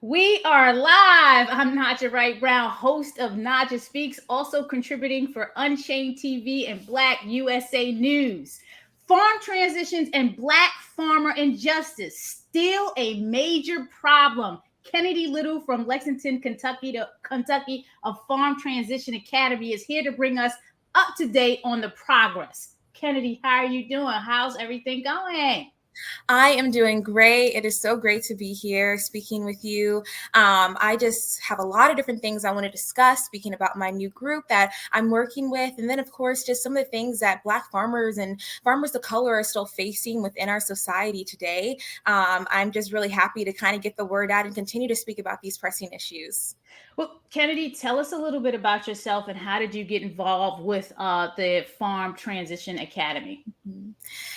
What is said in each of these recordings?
We are live. I'm Naja Wright Brown, host of Naja Speaks, also contributing for Unchained TV and Black USA News. Farm transitions and Black farmer injustice still a major problem. Kennedy Little from Lexington, Kentucky, of Farm Transition Academy is here to bring us up to date on the progress. Kennedy, how are you doing? How's everything going? I am doing great. It is so great to be here speaking with you. I just have a lot of different things I want to discuss, speaking about my new group that I'm working with. And then, of course, just some of the things that Black farmers and farmers of color are still facing within our society today. I'm just really happy to kind of get the word out and continue to speak about these pressing issues. Well, Kennedy, tell us a little bit about yourself and how did you get involved with the Farm Transition Academy? Mhm.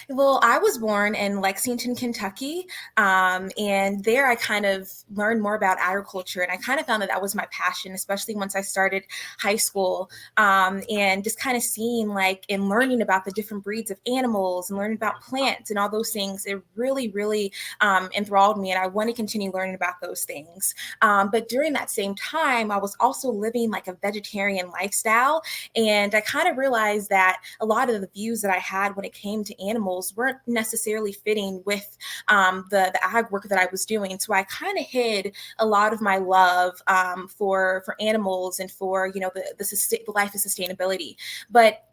Well, I was born in Lexington, Kentucky, and there I kind of learned more about agriculture, and I kind of found that that was my passion, especially once I started high school, and just kind of seeing like and learning about the different breeds of animals and learning about plants and all those things. It really, really enthralled me, and I want to continue learning about those things. But during that same time, I was also living like a vegetarian lifestyle, and I kind of realized that a lot of the views that I had when it came to animals weren't necessarily fitting with the ag work that I was doing. So I kind of hid a lot of my love for animals and for the life of sustainability. But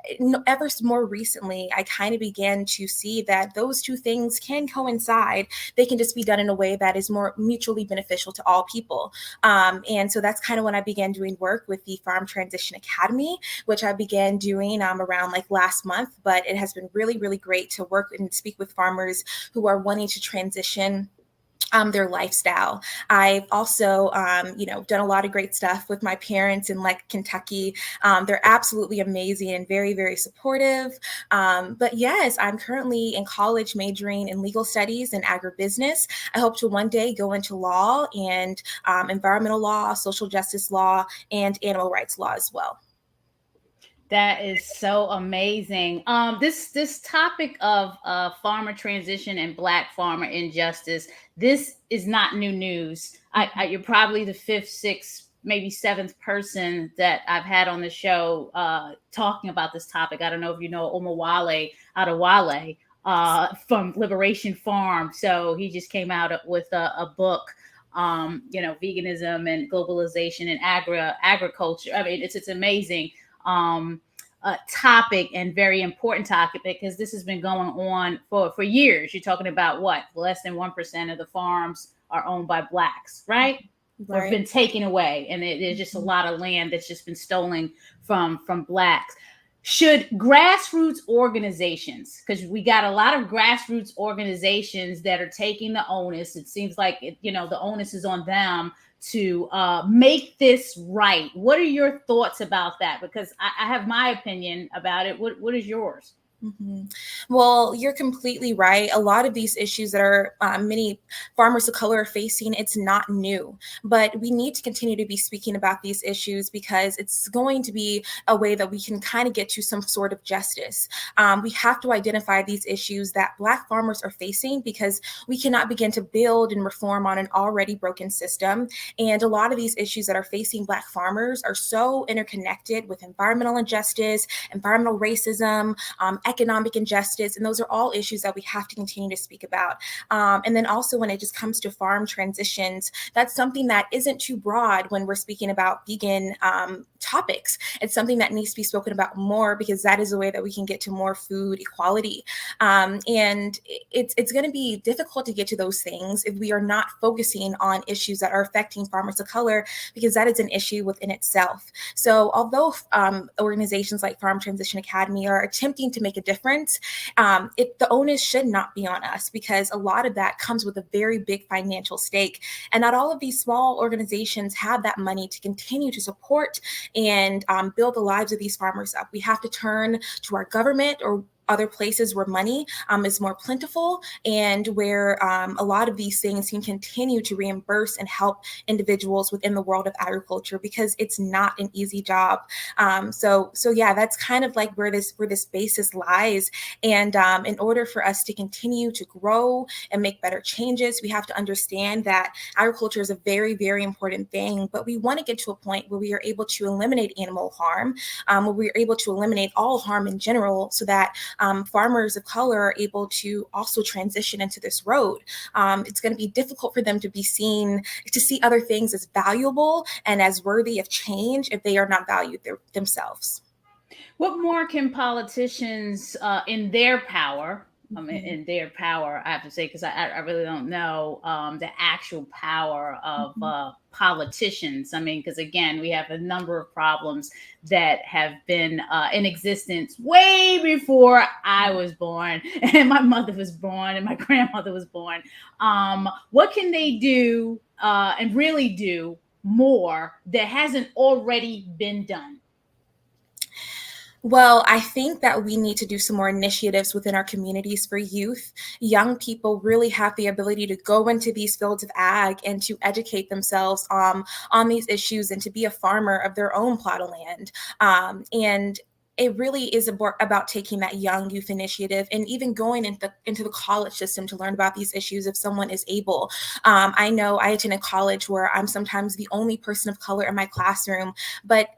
ever more recently, I kind of began to see that those two things can coincide. They can just be done in a way that is more mutually beneficial to all people. And so that's kind of when I began doing work with the Farm Transition Academy, which I began doing around like last month. But it has been really, really great to work and speak with farmers who are wanting to transition their lifestyle. I've also, done a lot of great stuff with my parents in like Kentucky. They're absolutely amazing and very, very supportive. But yes, I'm currently in college majoring in legal studies and agribusiness. I hope to one day go into law and environmental law, social justice law, and animal rights law as well. That is so amazing. This topic of farmer transition and Black farmer injustice. This is not new news. You're probably the fifth, sixth, maybe seventh person that I've had on the show talking about this topic. I don't know if you know Omawale Adewale from Liberation Farm. So he just came out with a book. Veganism and globalization and agriculture. I mean, it's amazing topic and very important topic because this has been going on for years. You're talking about what less than 1% of the farms are owned by Blacks, right? Or have Right. been taken away, and there's just a lot of land that's just been stolen from Blacks. Should grassroots organizations, because we got a lot of grassroots organizations that are taking the onus. It seems like the onus is on them to make this right. What are your thoughts about that? Because I have my opinion about it. What is yours? Mhm. Well, you're completely right. A lot of these issues that are many farmers of color are facing, it's not new. But we need to continue to be speaking about these issues because it's going to be a way that we can kind of get to some sort of justice. We have to identify these issues that Black farmers are facing because we cannot begin to build and reform on an already broken system. And a lot of these issues that are facing Black farmers are so interconnected with environmental injustice, environmental racism, economic injustice, and those are all issues that we have to continue to speak about. And then also when it just comes to farm transitions, that's something that isn't too broad when we're speaking about vegan topics. It's something that needs to be spoken about more because that is a way that we can get to more food equality. And it's going to be difficult to get to those things if we are not focusing on issues that are affecting farmers of color because that is an issue within itself. So although organizations like Farm Transition Academy are attempting to make a difference, the onus should not be on us because a lot of that comes with a very big financial stake. And not all of these small organizations have that money to continue to support and build the lives of these farmers up. We have to turn to our government or other places where money is more plentiful, and where a lot of these things can continue to reimburse and help individuals within the world of agriculture, because it's not an easy job. So yeah, that's kind of like where this basis lies. And in order for us to continue to grow and make better changes, we have to understand that agriculture is a very, very important thing, but we want to get to a point where we are able to eliminate animal harm, where we are able to eliminate all harm in general, so that farmers of color are able to also transition into this road. It's going to be difficult for them to see other things as valuable and as worthy of change if they are not valued themselves. What more can politicians, in their power, in their power, I have to say, because I really don't know the actual power of politicians. I mean, because again, we have a number of problems that have been in existence way before I was born, and my mother was born, and my grandmother was born. What can they do and really do more that hasn't already been done? Well, I think that we need to do some more initiatives within our communities for youth. Young people really have the ability to go into these fields of ag and to educate themselves on these issues, and to be a farmer of their own plot of land. And it really is about taking that young youth initiative, and even going into the college system to learn about these issues if someone is able. I know I attended college where I'm sometimes the only person of color in my classroom, but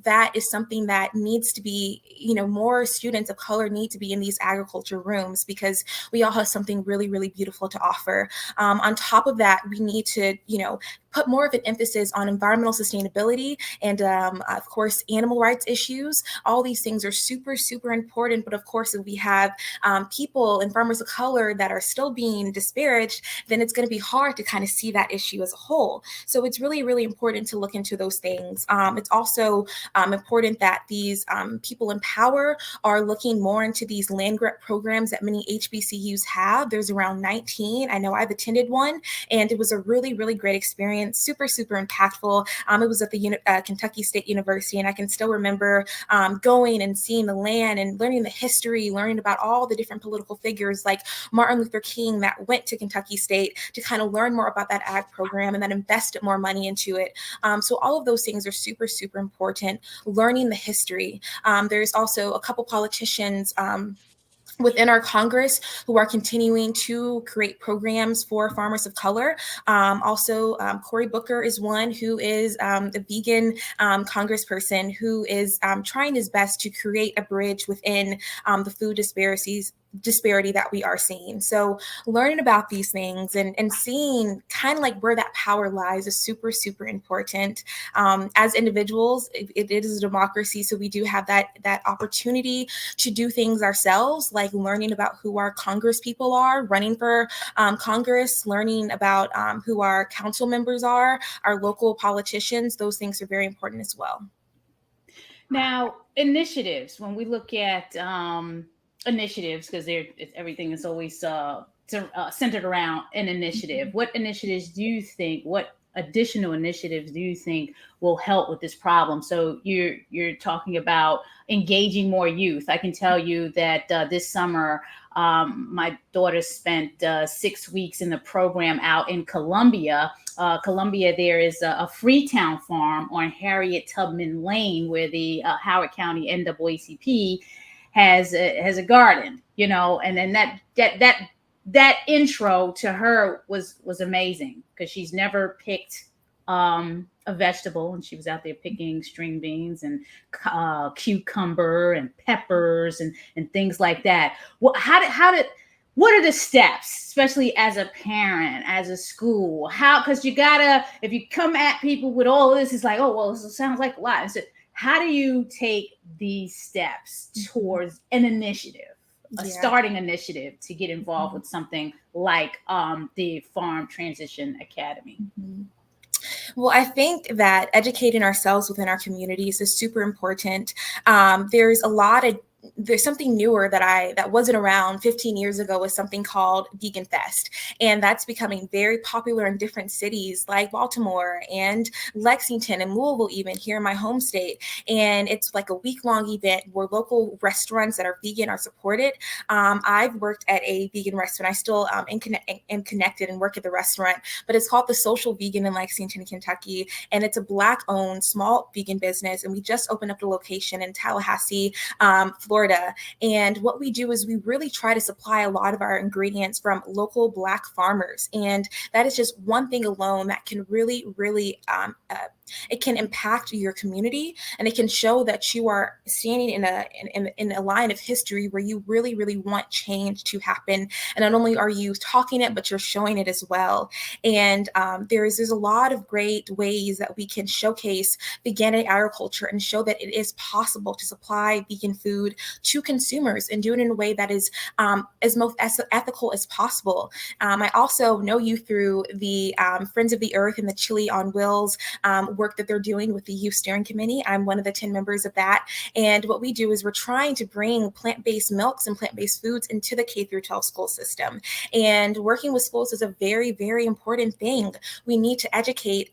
that is something that needs to be, more students of color need to be in these agriculture rooms, because we all have something really, really beautiful to offer. On top of that, we need to, put more of an emphasis on environmental sustainability and, of course, animal rights issues. All these things are super, super important. But of course, if we have people and farmers of color that are still being disparaged, then it's going to be hard to kind of see that issue as a whole. So it's really, really important to look into those things. It's also important that these people in power are looking more into these land grant programs that many HBCUs have. There's around 19. I know I've attended one, and it was a really, really great experience. Super, super impactful. It was at the Kentucky State University, and I can still remember going and seeing the land and learning the history, learning about all the different political figures like Martin Luther King that went to Kentucky State to kind of learn more about that ag program and then invested more money into it. So all of those things are super, super important. Learning the history. There's also a couple politicians within our Congress who are continuing to create programs for farmers of color. Cory Booker is one who is a vegan congressperson who is trying his best to create a bridge within the food disparity that we are seeing. So learning about these things and seeing kind of like where that power lies is super, super important. As individuals, it is a democracy, so we do have that opportunity to do things ourselves, like learning about who our Congress people are, running for Congress, learning about who our council members are, our local politicians. Those things are very important as well. Now, initiatives, when we look at initiatives, because everything is always centered around an initiative. What initiatives do you think? What additional initiatives do you think will help with this problem? So you're talking about engaging more youth. I can tell you that this summer, my daughter spent 6 weeks in the program out in Columbia. Columbia, there is a Freetown farm on Harriet Tubman Lane where the Howard County NAACP has a garden, and then that intro to her was amazing, because she's never picked a vegetable, and she was out there picking string beans and cucumber and peppers and things like that. What are the steps, especially as a parent, as a school? Because if you come at people with all of this, it's like, oh, well, this sounds like a lot. So how do you take these steps towards an initiative, a starting initiative to get involved with something like the Farm Transition Academy? Well, I think that educating ourselves within our communities is super important. There's a lot of there's something newer that wasn't around 15 years ago, was something called Vegan Fest. And that's becoming very popular in different cities like Baltimore and Lexington and Louisville, even here in my home state. And it's like a week-long event where local restaurants that are vegan are supported. I've worked at a vegan restaurant. I still am connected and work at the restaurant, but it's called The Social Vegan in Lexington, Kentucky. And it's a Black-owned small vegan business. And we just opened up the location in Tallahassee, Florida. And what we do is we really try to supply a lot of our ingredients from local Black farmers. And that is just one thing alone that can really, really it can impact your community, and it can show that you are standing in a line of history where you really, really want change to happen. And not only are you talking it, but you're showing it as well. And there's a lot of great ways that we can showcase veganic agriculture and show that it is possible to supply vegan food to consumers and do it in a way that is as most ethical as possible. I also know you through the Friends of the Earth and the Chili on Wheels work that they're doing with the Youth Steering Committee. I'm one of the 10 members of that. And what we do is we're trying to bring plant-based milks and plant-based foods into the K through 12 school system. And working with schools is a very, very important thing. We need to educate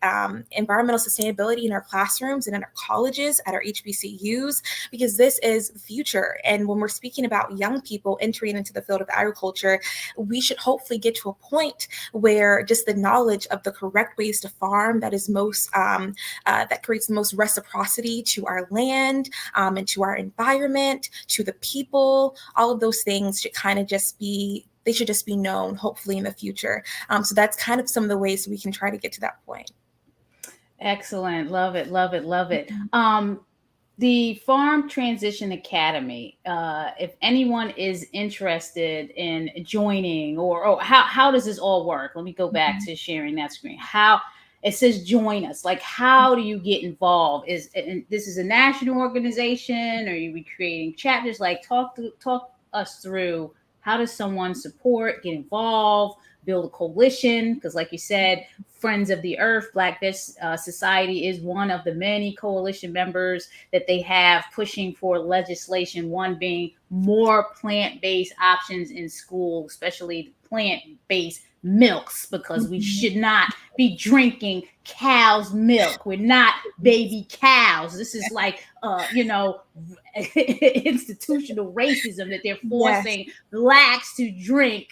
environmental sustainability in our classrooms and in our colleges, at our HBCUs, because this is the future. And when we're speaking about young people entering into the field of agriculture, we should hopefully get to a point where just the knowledge of the correct ways to farm that is most that creates the most reciprocity to our land and to our environment, to the people, all of those things should kind of just be, they should just be known, hopefully, in the future. So that's kind of some of the ways we can try to get to that point. Excellent. Love it. Love it. Love it. The Farm Transition Academy, if anyone is interested in joining, or how does this all work? Let me go back to sharing that screen. How it says join us. Like, how do you get involved? This is a national organization? Are you creating chapters? Like, talk us through, how does someone support, get involved, build a coalition? Because like you said, Friends of the Earth, Black Veg Society is one of the many coalition members that they have pushing for legislation, one being more plant-based options in school, especially plant-based milks, because we should not be drinking cow's milk. We're not baby cows. This is like, institutional racism that they're forcing Blacks to drink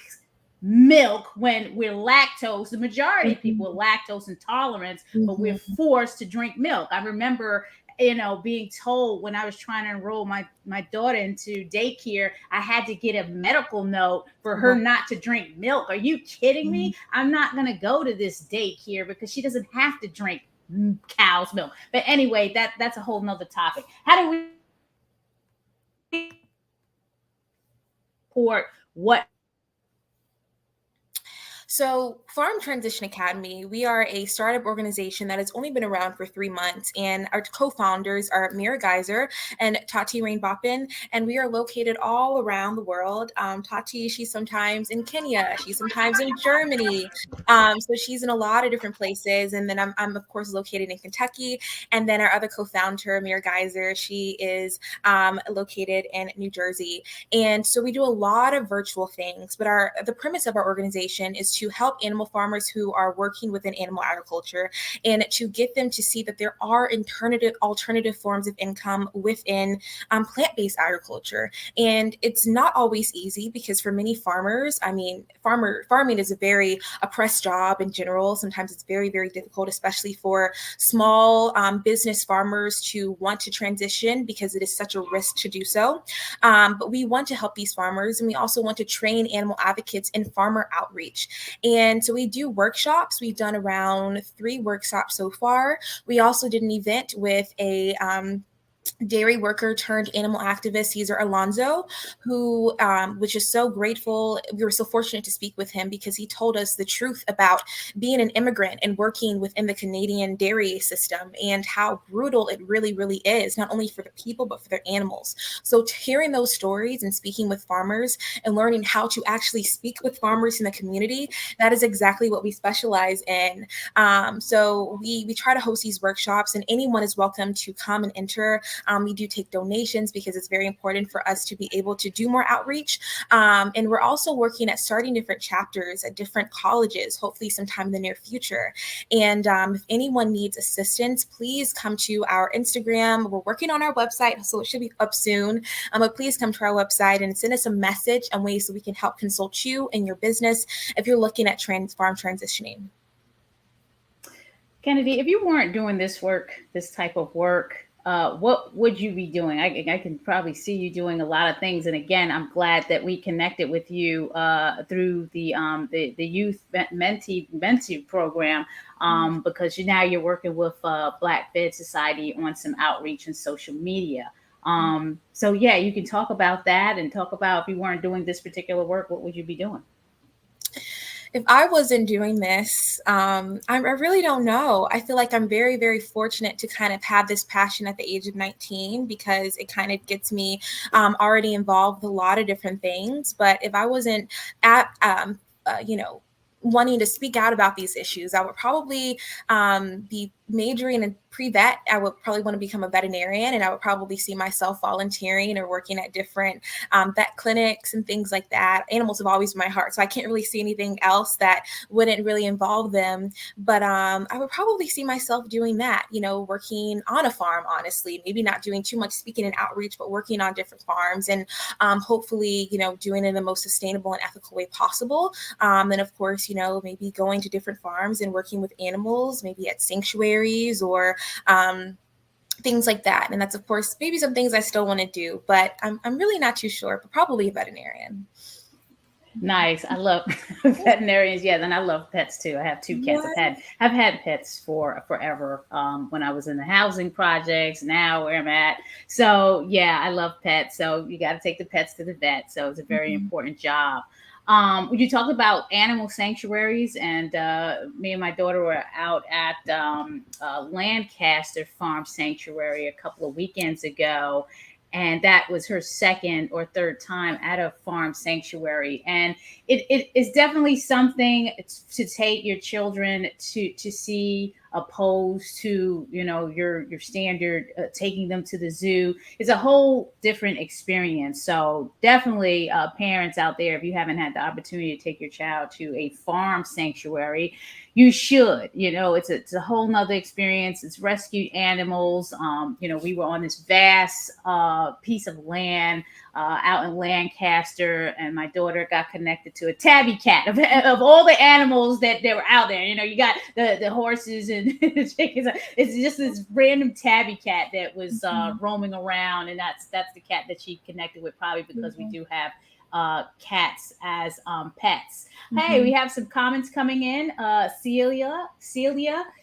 milk when we're lactose. The majority of people are lactose intolerant, but we're forced to drink milk. I remember being told when I was trying to enroll my daughter into daycare, I had to get a medical note for her not to drink milk. Are you kidding me? I'm not going to go to this daycare because she doesn't have to drink cow's milk. But anyway, that's a whole nother topic. How do we support what? So Farm Transition Academy, we are a startup organization that has only been around for 3 months, and our co-founders are Mira Geyser and Tati Rain-Boppin, and we are located all around the world. Tati, she's sometimes in Kenya, she's sometimes in Germany, so she's in a lot of different places, and then I'm of course located in Kentucky, and then our other co-founder, Mira Geyser, she is located in New Jersey, and so we do a lot of virtual things, but the premise of our organization is to help animal farmers who are working within animal agriculture and to get them to see that there are alternative forms of income within plant-based agriculture. And it's not always easy because for many farmers, farming is a very oppressed job in general. Sometimes it's very, very difficult, especially for small business farmers to want to transition because it is such a risk to do so. But we want to help these farmers, and we also want to train animal advocates in farmer outreach. And so we do workshops. We've done around 3 workshops so far. We also did an event with a dairy worker turned animal activist, Cesar Alonso, who, which is so grateful. We were so fortunate to speak with him because he told us the truth about being an immigrant and working within the Canadian dairy system and how brutal it really, really is, not only for the people, but for their animals. So hearing those stories and speaking with farmers and learning how to actually speak with farmers in the community, that is exactly what we specialize in. So we try to host these workshops, and anyone is welcome to come and enter. We do take donations because it's very important for us to be able to do more outreach. And we're also working at starting different chapters at different colleges, hopefully sometime in the near future. And if anyone needs assistance, please come to our Instagram. We're working on our website, so it should be up soon. But please come to our website and send us a message and ways so we can help consult you and your business if you're looking at farm transitioning. Kennedy, if you weren't doing this work, this type of work, what would you be doing? I can probably see you doing a lot of things. And again, I'm glad that we connected with you through the youth mentee program, because now you're working with Black Fed Society on some outreach and social media. So yeah, you can talk about that and talk about if you weren't doing this particular work, what would you be doing? If I wasn't doing this, I really don't know. I feel like I'm very, very fortunate to kind of have this passion at the age of 19 because it kind of gets me already involved with a lot of different things. But if I wasn't at, wanting to speak out about these issues, I would probably be majoring in pre-vet. I would probably want to become a veterinarian, and I would probably see myself volunteering or working at different vet clinics and things like that. Animals have always been my heart, so I can't really see anything else that wouldn't really involve them. But I would probably see myself doing that, working on a farm, honestly, maybe not doing too much speaking and outreach, but working on different farms and hopefully, doing it in the most sustainable and ethical way possible. And of course, maybe going to different farms and working with animals, maybe at sanctuaries or things like that. And that's, of course, maybe some things I still want to do, but I'm really not too sure, but probably a veterinarian. Nice. I love veterinarians. Yeah, and I love pets too. I have two cats. I've had pets for forever. When I was in the housing projects, now where I'm at. So yeah, I love pets. So you got to take the pets to the vet. So it's a very important job. You talked about animal sanctuaries, and me and my daughter were out at Lancaster Farm Sanctuary a couple of weekends ago. And that was her second or third time at a farm sanctuary. And it is definitely something to take your children to see, opposed to, your standard taking them to the zoo. It's a whole different experience. So definitely parents out there, if you haven't had the opportunity to take your child to a farm sanctuary, you should. It's a whole nother experience. It's rescued animals. We were on this vast piece of land out in Lancaster, and my daughter got connected to a tabby cat of all the animals that were out there. You got the horses and the chickens. It's just this random tabby cat that was roaming around, and that's the cat that she connected with, probably because we do have cats as pets. Hey, we have some comments coming in. Celia,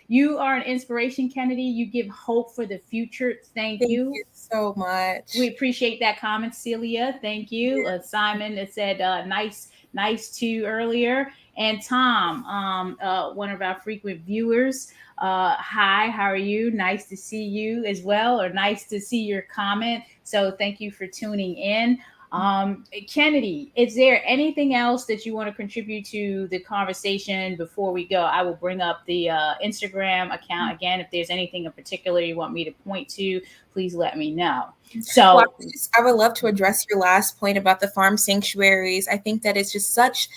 you are an inspiration, Kennedy. You give hope for the future. Thank you so much. We appreciate that comment, Celia. Thank you. Simon that said nice too earlier. And Tom, one of our frequent viewers. Hi, how are you? Nice to see you as well, or nice to see your comment. So thank you for tuning in. Kennedy, is there anything else that you want to contribute to the conversation before we go? I will bring up the Instagram account again. If there's anything in particular you want me to point to, please let me know. So well, I would love to address your last point about the farm sanctuaries. I think that it's just such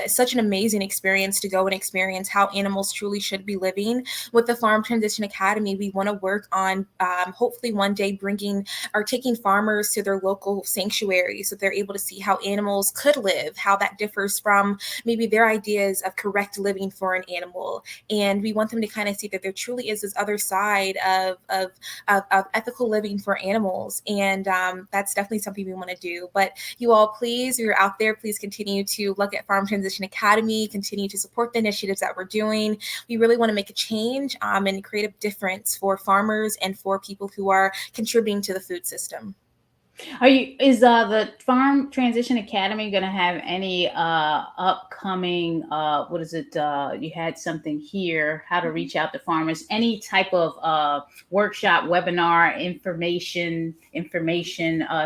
such an amazing experience to go and experience how animals truly should be living. With the Farm Transition Academy, we want to work on hopefully one day bringing or taking farmers to their local sanctuaries so they're able to see how animals could live, how that differs from maybe their ideas of correct living for an animal. And we want them to kind of see that there truly is this other side of ethical living for animals. And that's definitely something we want to do. But you all, please, if you're out there, please continue to look at Farm Transition Academy, continue to support the initiatives that we're doing. We really want to make a change and create a difference for farmers and for people who are contributing to the food system. Is the Farm Transition Academy going to have any upcoming what is it, you had something here, how to reach out to farmers, any type of workshop, webinar, information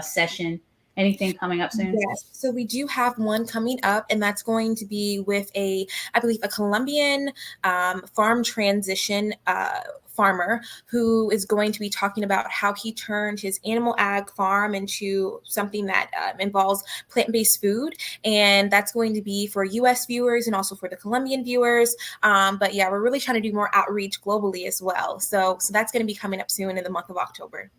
session Anything coming up soon? Yes. So we do have one coming up, and that's going to be with I believe, a Colombian farm transition farmer who is going to be talking about how he turned his animal ag farm into something that involves plant-based food. And that's going to be for US viewers and also for the Colombian viewers. But yeah, we're really trying to do more outreach globally as well. So that's going to be coming up soon in the month of October.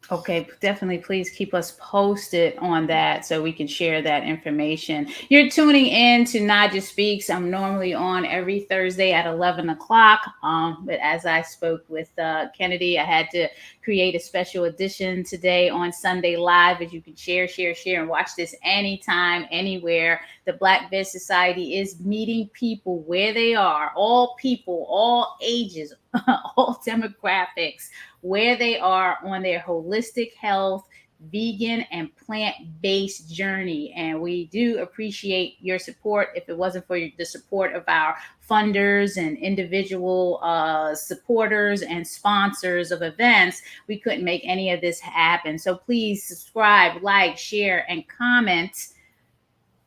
Okay, definitely. Please keep us posted on that so we can share that information. You're tuning in to Naja Speaks. I'm normally on every Thursday at 11 o'clock. But as I spoke with Kennedy, I had to create a special edition today on Sunday Live. As you can share, and watch this anytime, anywhere. The Black Biz Society is meeting people where they are, all people, all ages, all demographics, where they are on their holistic health, vegan, and plant-based journey. And we do appreciate your support. If it wasn't for the support of our funders and individual supporters and sponsors of events, we couldn't make any of this happen. So please subscribe, like, share, and comment,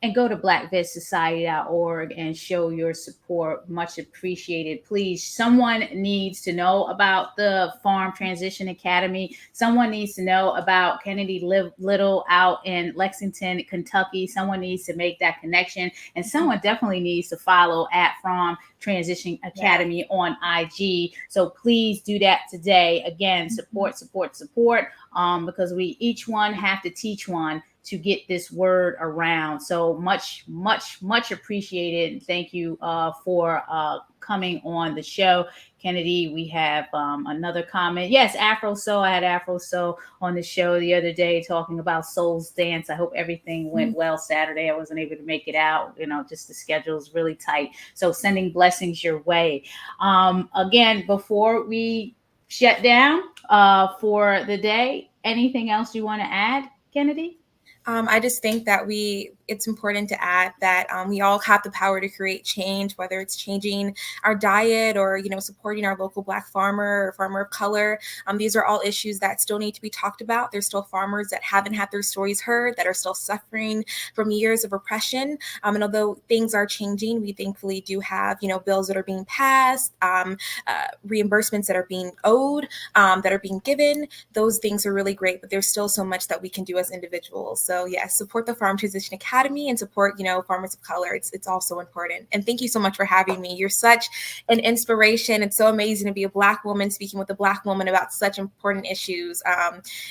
and go to blackvidsociety.org and show your support. Much appreciated. Please, someone needs to know about the Farm Transition Academy. Someone needs to know about Kennedy Little out in Lexington, Kentucky. Someone needs to make that connection. And someone definitely needs to follow at Farm Transition Academy on IG. So please do that today. Again, support, because we each one have to teach one to get this word around. So much appreciated. Thank you for coming on the show. Kennedy, we have another comment. Yes, Afro Soul. I had Afro Soul on the show the other day talking about Soul's Dance. I hope everything went well Saturday. I wasn't able to make it out. Just the schedule is really tight. So sending blessings your way. Again, before we shut down for the day, anything else you want to add, Kennedy? I just think that it's important to add that we all have the power to create change, whether it's changing our diet or, supporting our local Black farmer or farmer of color. These are all issues that still need to be talked about. There's still farmers that haven't had their stories heard, that are still suffering from years of oppression. And although things are changing, we thankfully do have, bills that are being passed, reimbursements that are being owed, that are being given. Those things are really great, but there's still so much that we can do as individuals. So yes, support the Farm Transition Academy and support, farmers of color. It's also important. And thank you so much for having me. You're such an inspiration. It's so amazing to be a Black woman speaking with a Black woman about such important issues.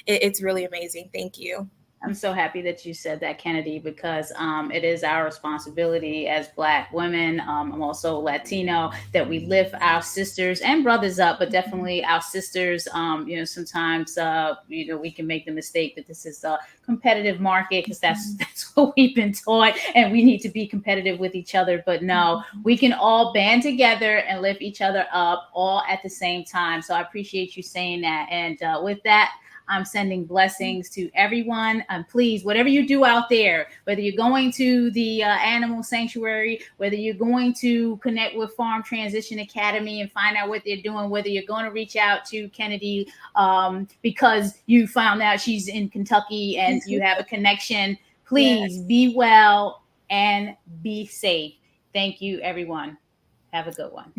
It's really amazing. Thank you. I'm so happy that you said that, Kennedy, because it is our responsibility as Black women. I'm also Latino, that we lift our sisters and brothers up, but definitely our sisters. Sometimes we can make the mistake that this is a competitive market, because that's what we've been taught, and we need to be competitive with each other. But no, we can all band together and lift each other up all at the same time. So I appreciate you saying that. And with that, I'm sending blessings to everyone. Please, whatever you do out there, whether you're going to the animal sanctuary, whether you're going to connect with Farm Transition Academy and find out what they're doing, whether you're going to reach out to Kennedy because you found out she's in Kentucky and you have a connection, please be well and be safe. Thank you, everyone. Have a good one.